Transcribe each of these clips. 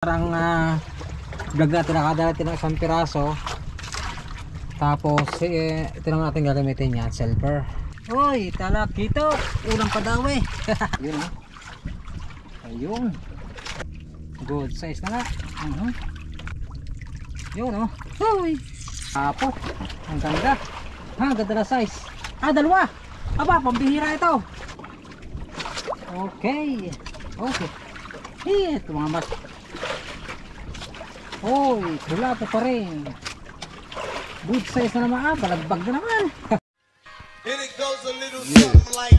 Parang vlog natin, nakadala natin ng isang piraso. Tapos ito lang natin gagamitin yan, silver. Uy, talakito, unang padawi. Yun o. Ayun. Good size na nga. Yun o. Uy. Apo. Ang ganda. Ang ganda na size. Dalawa. Aba, pambihira ito. Okay. Okay. Ito mga mas. Hoy, wala pa rin. Good size na naman, balagbag na naman. And it goes a little something like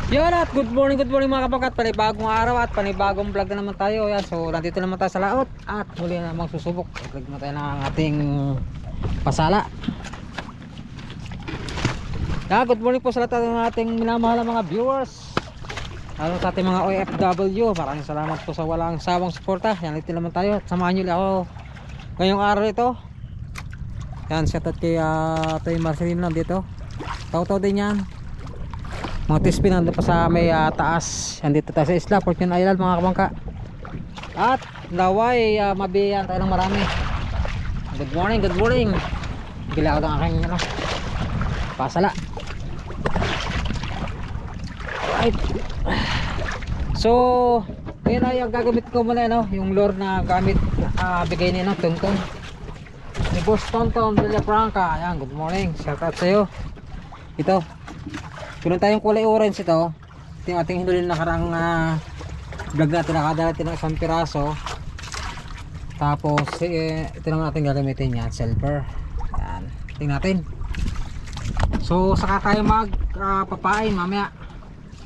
yun at good morning mga kabagat. Panibagong araw at panibagong vlog na naman tayo. Yan, so nandito naman tayo sa laot at muli na namang susubok. Vlog na tayo ng ating pasala. Yan, good morning po sa lahat ng ating minamahal na mga viewers, lalo sa ating mga OFW. Maraming salamat po sa walang sawang suporta. Yan, dito naman tayo at samahan nyo ako ngayong araw ito. Yan, shout out kay Toy Marcelino nandito. Tao din yan. Mga tispin nandun pa sa may taas. Andito tayo sa isla, Fortune Island mga kabangka. At naway mabiyan tayo ng marami. Good morning, good morning. Gila ako ng aking pasala. Right. So yun ay ang gagamit ko muna yung lure na gamit bigay niya ng Tonton ni Boss Tonton Villafranca. Ayan, good morning, shout out sa'yo. Ito meron tayong kulay orange. Ito yung ating hinuli na nakarang vlog natin, nakadala natin ng isang piraso. Tapos ito lang natin gagamitin yan, silver. Yan, tingnan natin. So saka tayo papain mamaya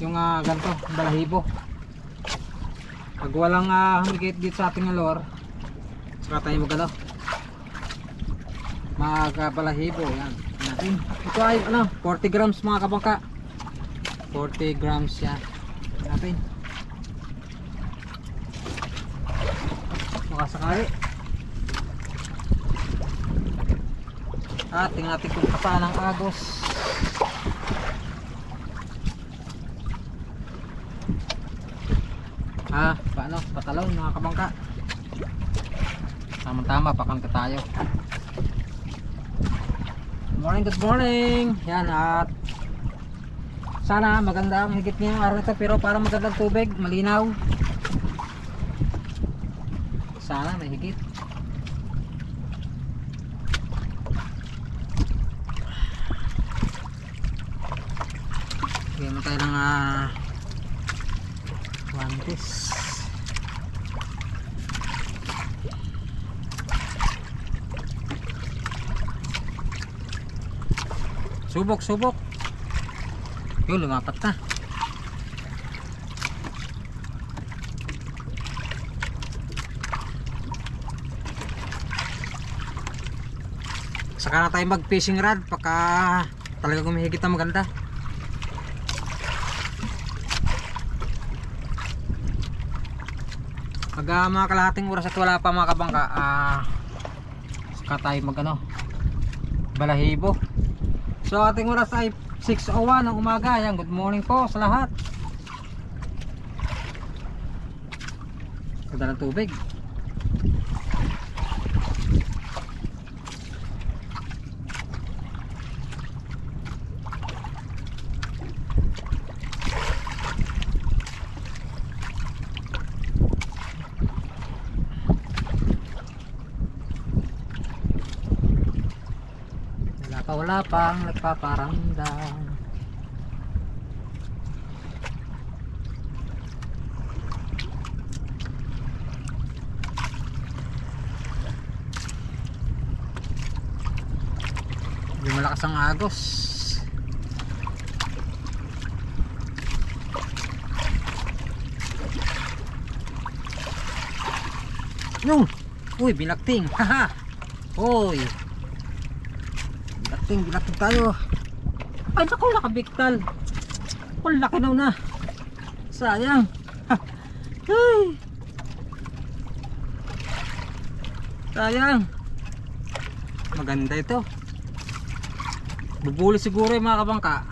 yung ganito, balahibo. Pag walang humigit dito sa ating lure, saka tayo balahibo. Yan natin. Ito ay 40 grams mga kabangka. 40 grams yan natin. Makasakali. At tingnan natin kung paano ang agos. Paano? Patalon mga kabangka. Tama-tama, pakanta tayo. Good morning. Yan, at sana maganda ang higit niya yung araw nito, pero para magandang tubig, malinaw. Sana may higit. Bigyan mo tayo ng guantes. Subok. Yun, lumapat na. Saka na tayo mag fishing rod pagka talaga gumihigit na maganda. Pag mga kalahating oras at wala pa mga kabangka, saka tayo balahibo. So ating oras ay 6:01 ng umaga. Yan, good morning po sa lahat. Ganda ng tubig. Wala pang nagpaparamdam. malakas ang agos. No! Uy, binakting! Haha! Uy! Binakting tayo! Ay, naku, nakabiktal! Ang laki na. Sayang! Ha! Ay! Sayang! Maganda ito. Bubuli siguro yung mga kabangka.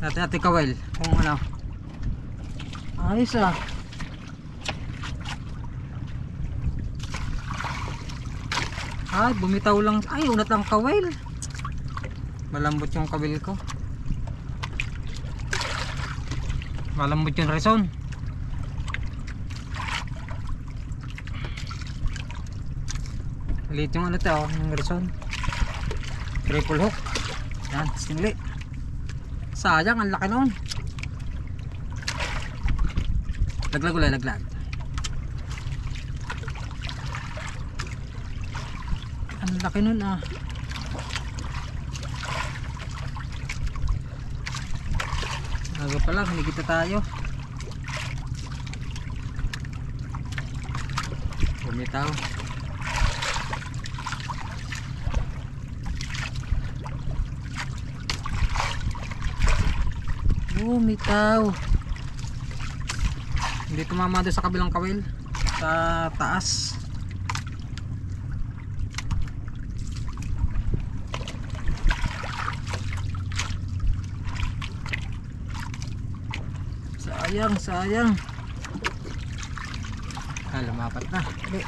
Natin kawel kung ano. Ayos ah. Ay, bumitaw lang. Ay, unat lang kawel. Malambot yung kawel ko. Malambot yung reson. Maliit yung ano ito, yung reson. Triple hook. Yan, sinili. Sayang, ang laki noon. Laglag ulit, laglag. Ang laki nun ah. Aga pa lang, hinigita tayo. Bumitaw. Bumitaw. Hindi tumama doon sa kabilang kawil. Sa taas. Sayang. Ah, lumapat na. Okay.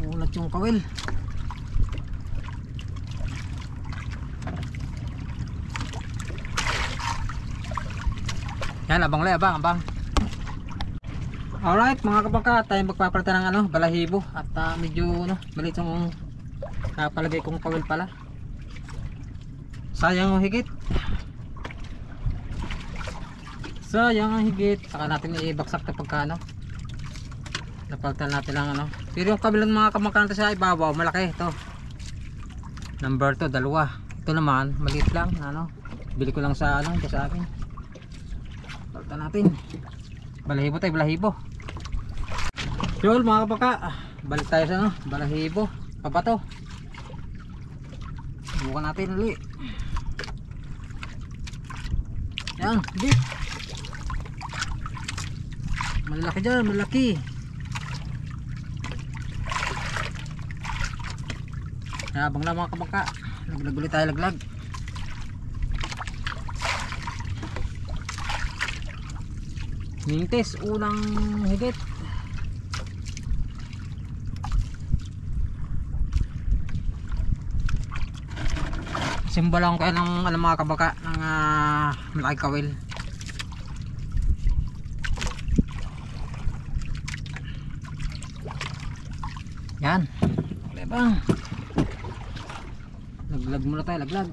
Ulat yung kawil. Yan, abang. Alright mga kabangka, tayo magpapalitan ng ano, balahibo. At medyo maliit yung napalagay kong kawil pala. Sayang ang higit. Saka natin ibaksak na pagkano. Napalitan natin lang ano. Pero yung kabilang mga kabangka sa ibabaw, malaki ito. Number 2, 2. Ito naman, maliit lang ano. Bili ko lang sa ano, ito sa akin. Palitan natin. Balahibo tayo, balahibo. Yun mga kabangka, balik tayo sa ano, balahibo. Pabato. Bukan natin ulit. Yan, bit. Malaki dyan, malaki. Habang na mga kabangka, laglag ulit tayo, laglag. Mintes, unang higit. Simbalang kayo ng mga kabaka ng malaking kawil. Yan. Okay bang? Laglag muna tayo, laglag.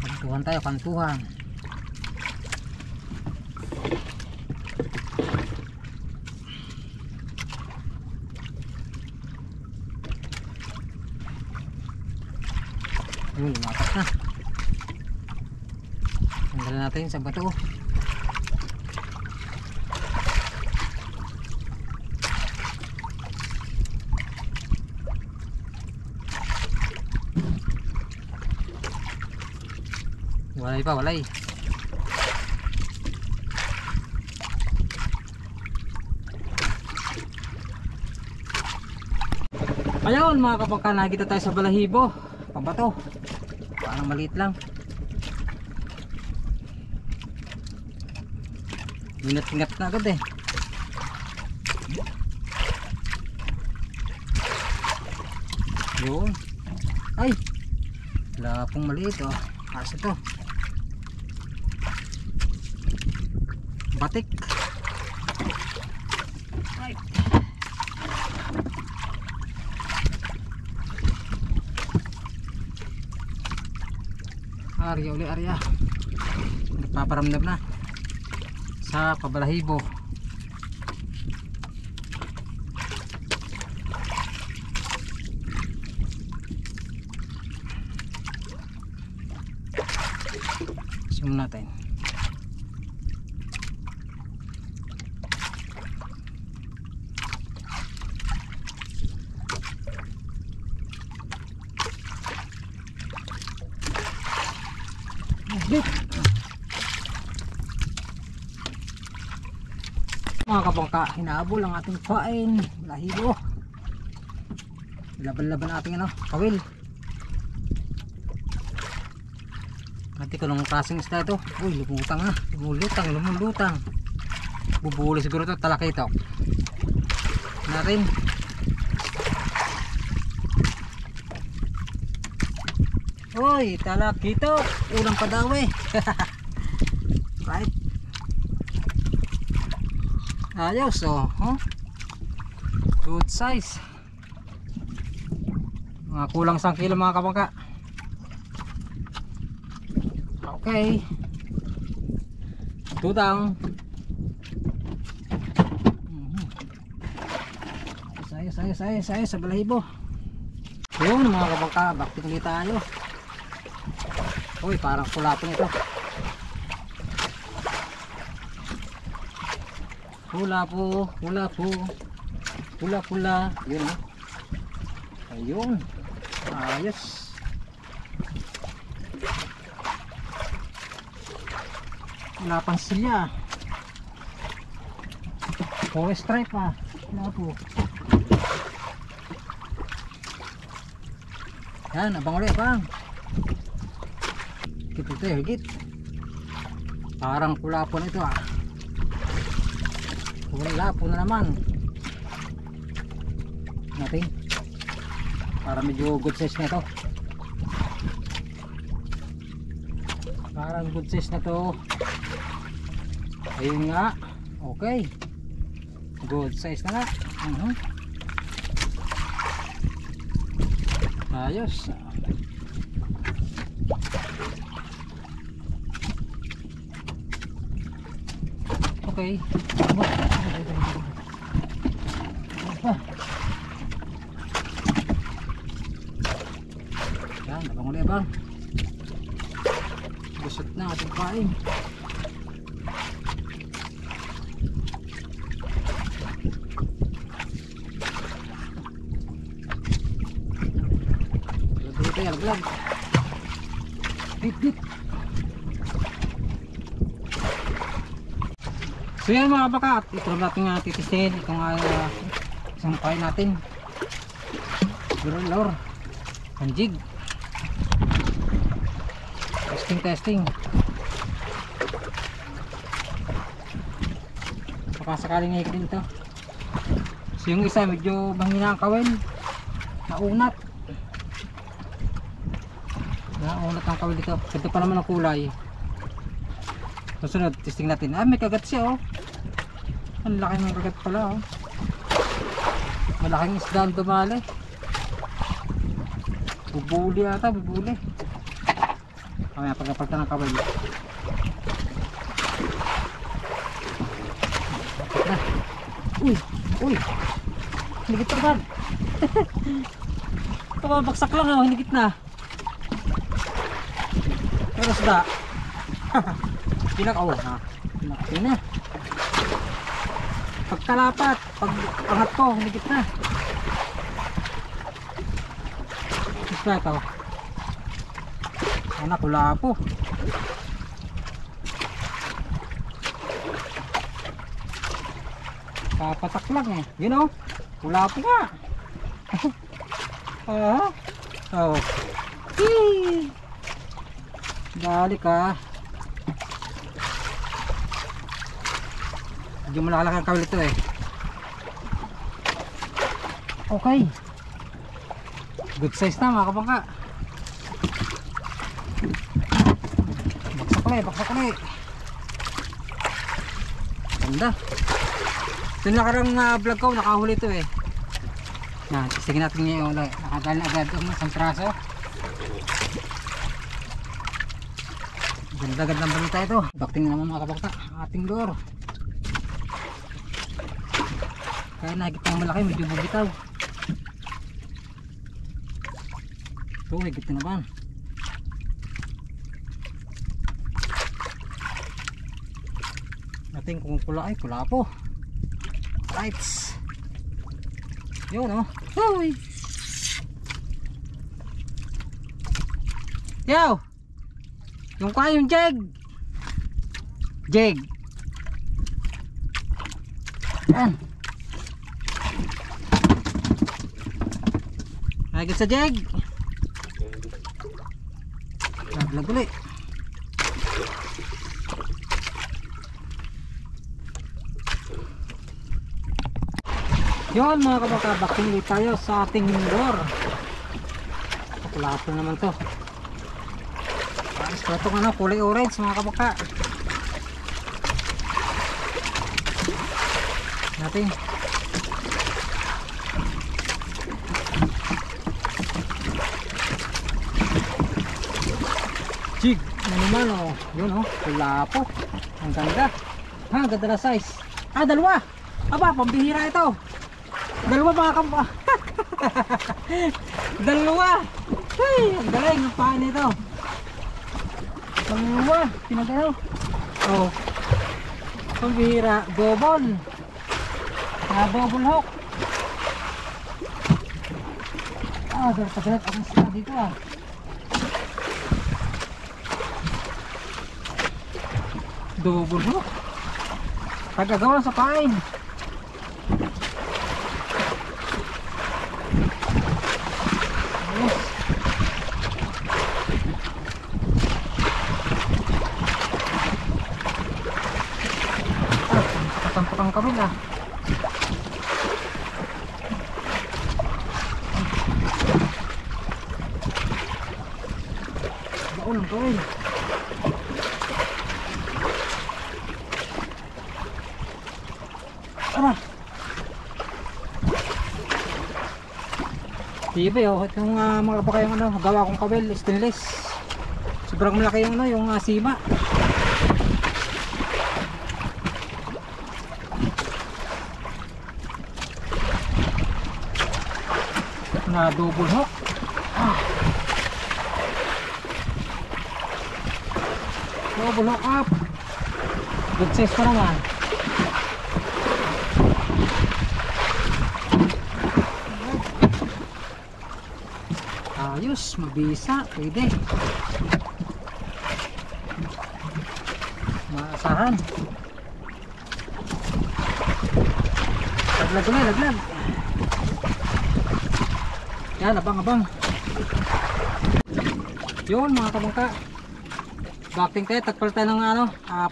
Kantuhan tayo, kantuhan. Lumapat na. Tanggalin natin sa bato. Walay. Ayun mga kapangka, nakikita tayo sa balahibo. Pabato. Parang maliit lang. Minat-ingat na agad eh. Yun. Ay! Wala pong maliit oh. Asa to? Batik. Ay. Arya uli, arya. Nagpaparamdam na sa pabalahibo. Zoom natin. Mga kabangka, hinahabol ang ating pain, lahibo. Laban-laban ating ano, kawil. Hati ko ng klaseng isda ito. Uy, lumutang na, lumulutang. Bubuli siguro ito, talakitok. Natin. Uy, talakitok, ulang padawi. Right. Ayos, oh, huh? Good size. Mga kulang 1 kilo mga kabangka. Okay. Tudang. Sayos sa balahibo. Yun mga kabangka, bakting ulit tayo. Uy, parang kulapon ito. Pula. Yun, oh. Ayun. Ayos. Wala pang silya. Forest stripe pa. Wala po. Yan, abang ulit pang. Ito higit. Parang kulapon ito ah. Wala po na naman natin. Para medyo good size na ito. Parang good size na to. Ayun nga. Okay. Good size na nga. Ayos. Okay. Yan, abang ulit abang. Gusot na ating pain. Dito yan, aglag. Dit. So yan mga baka, at ito natin nga titistingin itong isang pain natin. Lor, panjig. Testing. Baka sakaling higit din ito. So yung isa medyo mahina ang kawil. Naunat ang kawil dito. Ganda pa naman ang kulay. Susunod, testing natin. May kagat siya oh. Ang laki ng kagat pala oh. Malaking isda ang dumali. Bubuli ata, bubuli. Mamaya pagkapagta ng kabay. Uy. Hinigit pa ba? Tumabaksak lang oh, hinigit na. Pero isda. Pinakaw ha. Pinakaw na. Pagkalapat, pag angat ko, hinigit na. Isda ito. Anak, wala po. Papatak lang eh. You know, wala po nga. Oh. Dali ka. Medyo malakalaki ang kawil ito eh. Okay. Good size na mga kabangka. Baksak ulit. Ganda. Ito nakarang vlog ko, nakahuli ito eh. Yan, testingin natin ngayon. Nakadali agad ang isang traso. Dagdag ng balita ito. Bakting naman mga kabakta. Ating lure. Kaya nahigit ng malaki, medyo bubitaw. Ito, higit na naman. Natin kung pula ay pula po. Right. Yun oh. Hoy. Yaw. Yung kayong jeg. Jeg. Yan. Nagit sa jeg. Naglag ulit. Yun mga kabaka, baking ulit tayo sa ating lure. Lahat na naman to. Ito itong ano, kulay orange mga kabaka. Natin. Jig, ano naman oh. Yun oh, pula po. Ang ganda. Ha, ang ganda na size. Ah, dalawa. Aba, pambihira ito. Dalawa mga kabaka. Dalawa. Hey, ang galing ng paan nito. Dalawa, pinagalaw. Oh. Pambihira, double. Double hook. Ah, dapat ang sila dito ah. Double hook. Tagagawa sa pain. Yes. Ah, tatampak ang kamil ah. Baon ang kamil. Tara. Diba oh, itong mga baka yung ano, gawa kong kabel, stainless. Sobrang malaki yung ano, yung sima. Na double hook. Ah. Double hook up. Good size pa naman. Ayos, mabisa, pwede. Maasahan. Laglag na, laglag. Yan, abang-abang. Yun mga kabangka. Backing tayo, tagpal tayo ng ano,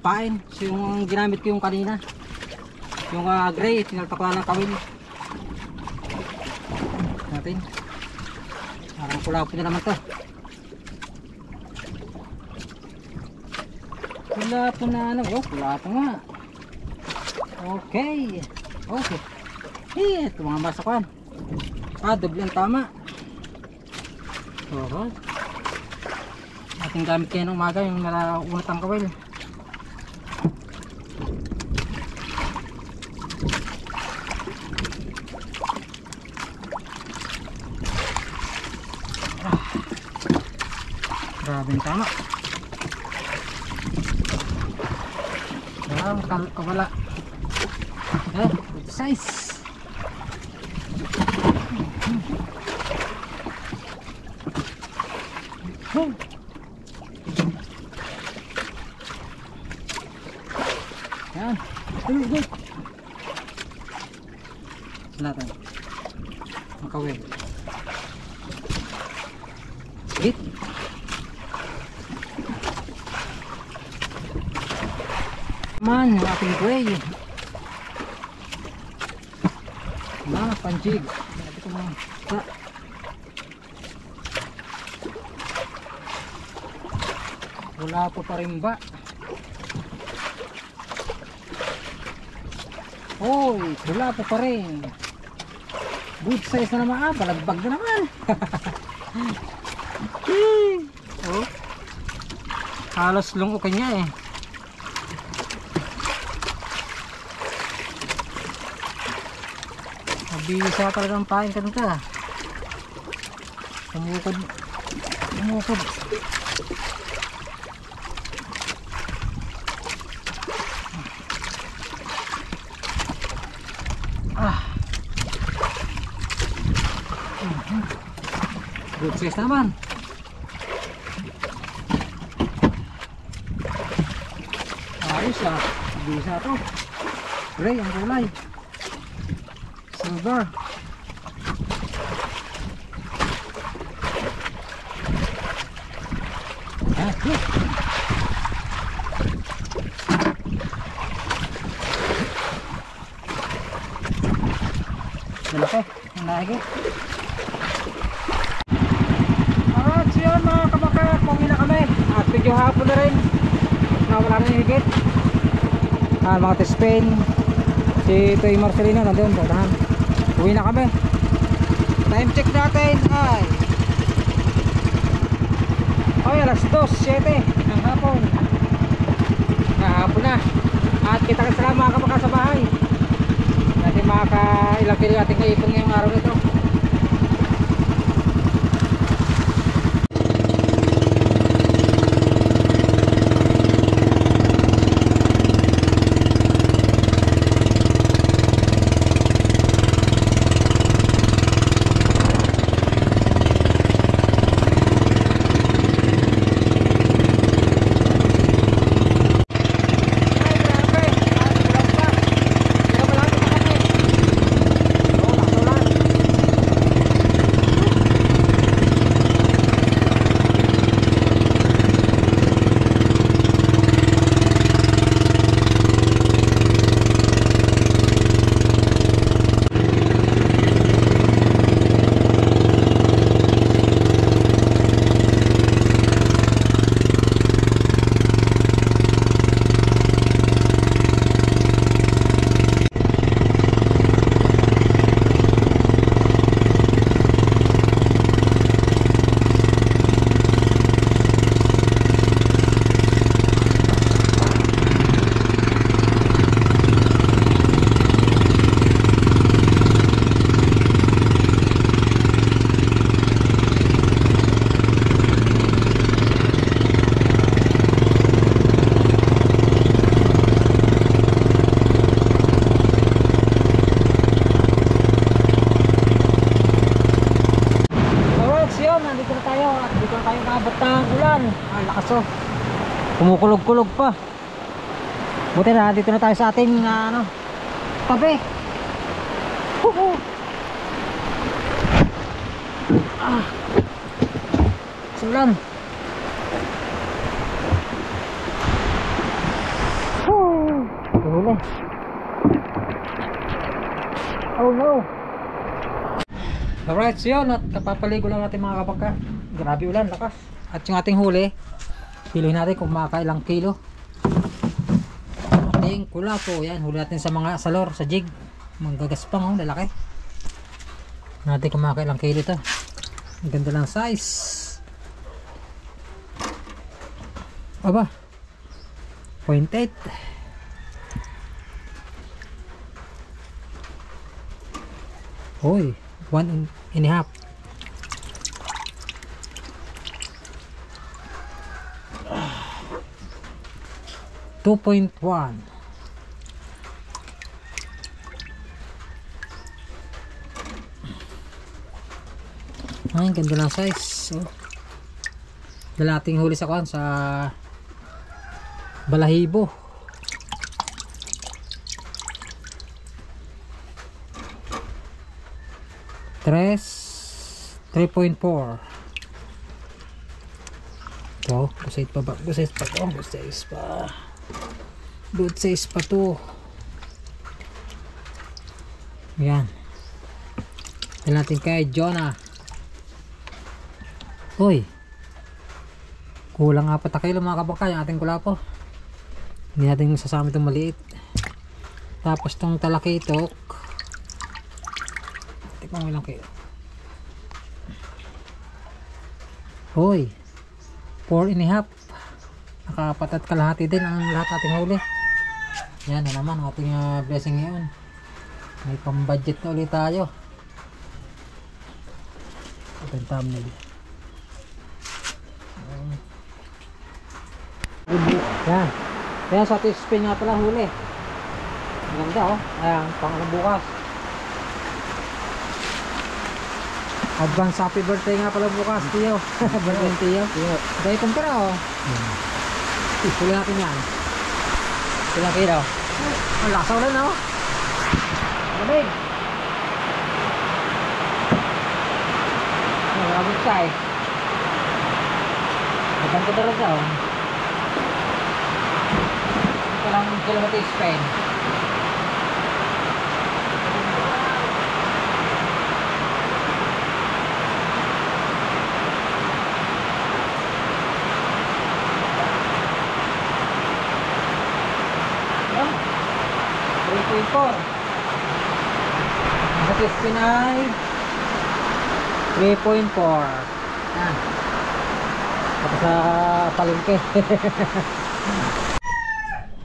pain. So yung ginamit ko yung kanina. Yung gray, tinalpak ko ng kawil. Natin. Parang pula-pula na naman to. Pula-pula na ano. Oh, pula-pula nga. Okay. Okay. Ito mga masakuan. Ah, doble ang tama. Ating gamit kayo ng umaga yung nalaunat ang kawil. Grabe yung tama. Kawala. Good size. Yan. Good. Natin. Makawin. Hit. Man, yung ating gray. Na, panjig. Sabi ko mga wala po pa rin ba? Hoy, wala po pa rin. Good size na naman ah, palagbag na naman. Oh. Halos lungukin niya eh. Mabisa talagang pain ka nito. Umukod. Umukod. Good size naman. Ayos ah. Bisa to. Gray ang kulay. Silver. Look. Malaki. Ang lagi. Alright, so yun mga kabaka, pauwi na kami at medyo hapon na rin na wala na higit. Mga T-Spain, si Toy Marcelino nandun, tatahan. Uwi na kami. Time check natin ay alas 2:07 ng hapon. Hapon na. At kita ka sila mga kabaka sa bahay natin makakailang kilo ating kaipon ngayong araw nito. Kumukulog-kulog pa. Buti na dito na tayo sa ating tabi. Sulan. Huli. Oh no. Alright, so yun, at kapapaligo lang natin mga kapagka. Grabe ulan, lakas. At yung ating huli, piloy natin kung makakailang kilo. Ating kulapo, yan, huli natin sa mga salor, sa jig. Manggagaspang, lalaki. Natin kung makakailang kilo ito. Ang ganda ng size. Aba, 0.8. Hoy, 1.5. 2.1. Ay, ganda ng size. Oh. Dalating huli sa kuwan sa Balahibo. Tres 3.4. So, good size pa ba? Good size pa to. Good size pa. Good size pa to. Yan. Dahil natin kay Jonah. Uy. Kulang 4 kilo mga kabaka yung ating kulapo. Hindi natin sasama itong maliit. Tapos itong talakitok. Tikman mo ilang kilo. Uy. 4.5 Nakapat at kalahati din ang lahat ating huli. Yan na naman ating blessing ngayon. May pang-budget na ulit tayo. Ito yung thumbnail. Yan. Kaya sa spin nga pala huli. Ang ganda oh. Ayan, pang bukas. Advance happy birthday nga pala bukas, Tiyo. Birthday, Tiyo. Dahil kumpara oh. Huli natin yan. Huli natin oh. Ang lasaw lang oh. Malamig. Malamig siya eh. Maganda ko talaga oh. Ito lang kilometer Spain. Ayan. 3.4. Sa Spain ay 3.4. Yan. Tapos sa palengke.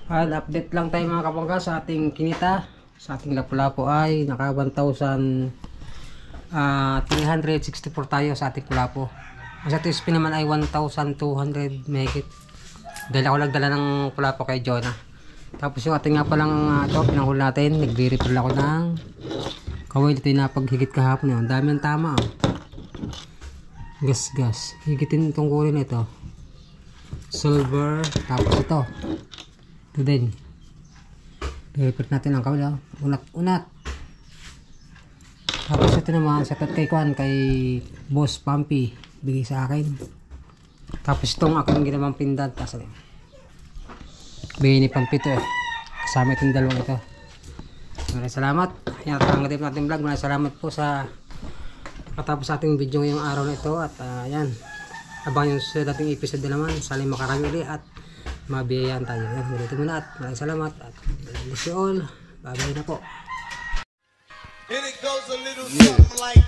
At update lang tayo mga kapangga sa ating kinita. Sa ating lapu-lapu ay naka 1,364 tayo sa ating lapu. Sa TSP naman ay 1,200 megit. Dahil ako nagdala ng lapu kay Jonah. Tapos yung ating nga palang ito, pinahuli natin. Nag-refill ako ng kawil. Ito yung napaghigit kahapon yun. Dami ang tama oh. Gas. Higitin itong kulay nito. Silver. Tapos ito. Ito din. I-repeat natin ang kawila. Unat. Tapos ito naman sa kay Kwan, kay Boss Pumpy. Bigay sa akin. Tapos itong aking ginawang pindan. Tapos bigay ni Pumpy ito eh. Kasama itong dalawang ito. Maraming salamat. Yan, tanggapin natin vlog. Maraming salamat po sa katapos ating video ngayong araw na ito. At yan. Abangan yung sa dating episode na naman. Sana makarami ulit at mabiyayaan tayo. Ganito muna at maraming salamat at bless you all. Bye bye na po. And it goes a little something like